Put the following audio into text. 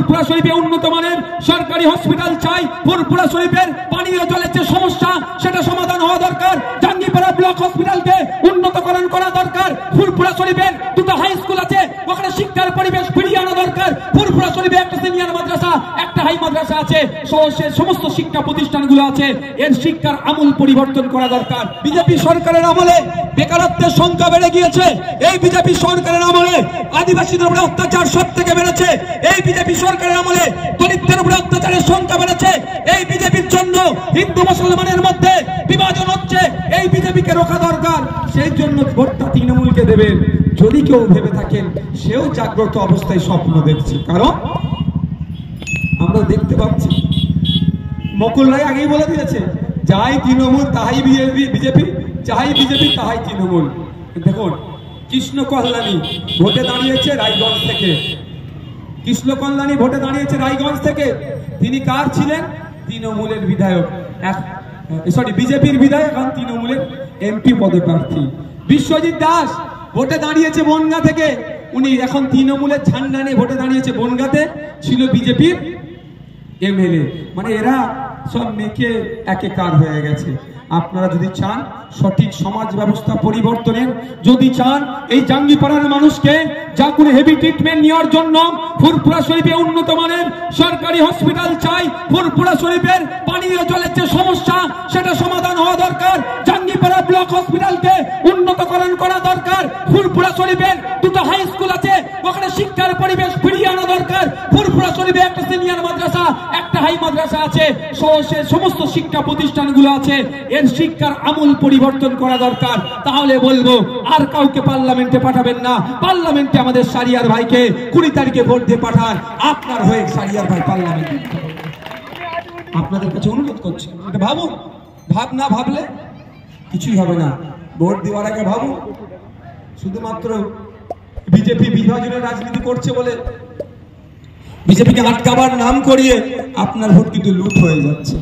ফুরফুরা শরীফে উন্নত মানের সরকারি হসপিটাল চাই। ফুরফুরা শরীফের পানীয় জলের যে সমস্যা সেটা সমাধান হওয়া দরকার। জাঙ্গিপাড়া ব্লক হসপিটালকে উন্নতকরণ করা দরকার। ফুরফুরা শরীফের দুটো হাই স্কুল আছে, ওখানে শিক্ষার পরিবেশ ফিরিয়ে আনা দরকার। ফুরফুরা শরীফে একটা সিনিয়র মাদ্রাসা, একটা হাই মাদ্রাসা আছে, সমস্ত শিক্ষা প্রতিষ্ঠানগুলো আছে, এর শিক্ষার আমূল পরিবর্তন করা দরকার। বিজেপি সরকারের আমলে বেকারত্বের সংখ্যা বেড়ে গিয়েছে। এই বিজেপি সরকারের আমলে আদিবাসীদের উপরে অত্যাচার সব থেকে বেড়েছে। এই বিজেপি সরকারের আমলে দলিতদের উপরে অত্যাচারের সংখ্যা বেড়েছে। এই বিজেপির জন্য হিন্দু মুসলমানের মধ্যে বিভাজন হচ্ছে। এই বিজেপিকে রোখা দরকার। সেই জন্য ভোটটা তৃণমূলকে দেবেন। যদি কেউ ভেবে থাকেন সেও জাগ্রত অবস্থায় স্বপ্ন দেখছে, কারণ আমরা দেখতে পাচ্ছি মুকুল রায় আগেই বলে দিয়েছে, যাই তৃণমূল তাহাই বিজেপি, যাই বিজেপি তাহাই তৃণমূল। দেখুন, কৃষ্ণ কল্যাণী ভোটে দাঁড়িয়েছে রায়গঞ্জ থেকে। কৃষ্ণ কল্যাণী ভোটে দাঁড়িয়েছে রায়গঞ্জ থেকে। তিনি কার ছিলেন? তৃণমূলের বিধায়ক, বিজেপির বিধায়ক, এখন তৃণমূলের এমপি পদপ্রার্থী। বিশ্বজিৎ দাস ভোটে দাঁড়িয়েছে বনগাঁ থেকে। উনি এখন তৃণমূলের ঝান্ডা নিয়ে ভোটে দাঁড়িয়েছে বনগাঁতে, ছিল বিজেপির এমএলএ। মানে এরা সব মেকে একাকার হয়ে গেছে। আপনারা যদি চান সঠিক সমাজ ব্যবস্থা পরিবর্তনের, যদি চান এই জাঙ্গিপাড়ার মানুষকে যা করে হেভি ট্রিটমেন্ট নেওয়ার জন্য ফুরফুরা শরীফে উন্নত মানের সরকারি হসপিটাল চাই। ফুরফুরা শরীফের পানীয় জলের যে সমস্যা সেটা সমাধান হওয়া দরকার। জাঙ্গিপাড়া ব্লক হসপিটালকে উন্নতকরণ করা দরকার। ফুরফুরা শরীফের দুটো হাই স্কুল আছে, ওখানে শিক্ষার পরিবেশ ফিরিয়ে আনা দরকার। ফুরফুরা শরীফে একটা সিনিয়র মাদ্রাসা, একটা হাই মাদ্রাসা আছে, সমস্ত শিক্ষা প্রতিষ্ঠানগুলো আছে, এর শিক্ষার আমূল পরিবর্তন করা দরকার। তাহলে বলবো আর কাউকে পার্লামেন্টে পাঠাবেন না। পার্লামেন্টে আমাদের সারিয়ার ভাইকে 20 তারিখে ভোট দিয়ে পাঠান। আপনার হয়ে সারিয়ার ভাই পার্লামেন্টে। আপনাদের কাছে অনুরোধ করছি, এটা ভাবুন। না ভাবলে কিছুই হবে না। ভোট দেওয়ার আগে ভাবুন। শুধুমাত্র বিজেপি বিভাজনের রাজনীতি করছে বলে বিজেপিকে আটকাবার নাম করিয়ে আপনার ভোট কিন্তু লুট হয়ে যাচ্ছে।